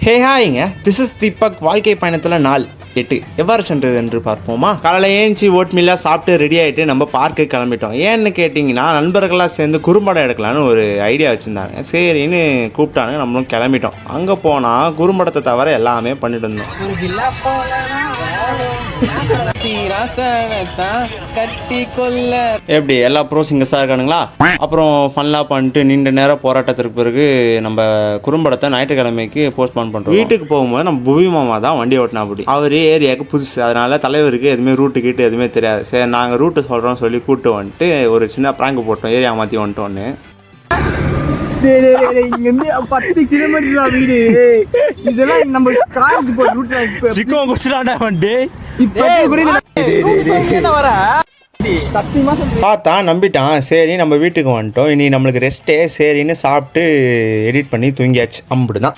ஹே ஹாய்ங்க, this is Deepak. வாழ்க்கை பயணத்தில் நாள் 8 எவ்வாறு சென்றது என்று பார்ப்போமா. காலையில் ஏஞ்சி ஓட்மீலாக சாப்பிட்டு ரெடி ஆகிட்டு நம்ம பார்க்கு கிளம்பிட்டோம். ஏன்னு கேட்டிங்கன்னா, நண்பர்களாக சேர்ந்து குறும்படம் எடுக்கலான்னு ஒரு ஐடியா வச்சுருந்தாங்க. சரின்னு கூப்பிட்டாங்க, நம்மளும் கிளம்பிட்டோம். அங்கே போனால் குறும்படத்தை தவிர எல்லாமே பண்ணிட்டு இருந்தோம். எப்படி எல்லா ப்ரோ சிங்கர்ஸாக இருக்கானுங்களா. அப்புறம் ஃபன்லாம் பண்ணிட்டு நீண்ட நேரம் போராட்டத்திற்கு பிறகு நம்ம குறும்படத்தை ஞாயிற்றுக்கிழமைக்கு போஸ்ட்போன் பண்ணுறோம். வீட்டுக்கு போகும்போது நம்ம புவி மாமா தான் வண்டி ஓட்டினா. அப்படி அவர் ஏரியாவுக்கு புதுசு, அதனால தலைவருக்கு எதுவுமே ரூட்டு கிட்ட எதுவுமே தெரியாது. சரி நாங்கள் ரூட்டு சொல்கிறோம் சொல்லி கூப்பிட்டு வந்துட்டு ஒரு சின்ன ப்ராங்க் போட்டோம், ஏரியா மாற்றி வந்துட்டோன்னு. இங்கிருந்து 10 கிலோமீட்டர் வீடு. இதெல்லாம் நம்ம காலேஜ் போற ரூட்ல சிக்கோ குடிச்சிடாடா வண்டி. பார்த்தா நம்பிட்டான். சரி நம்ம வீட்டுக்கு வந்துட்டோம், இனி நம்மளுக்கு ரெஸ்ட்டே. சரின்னு சாப்பிட்டு எடிட் பண்ணி தூங்கியாச்சு. அம்பிடுதான்.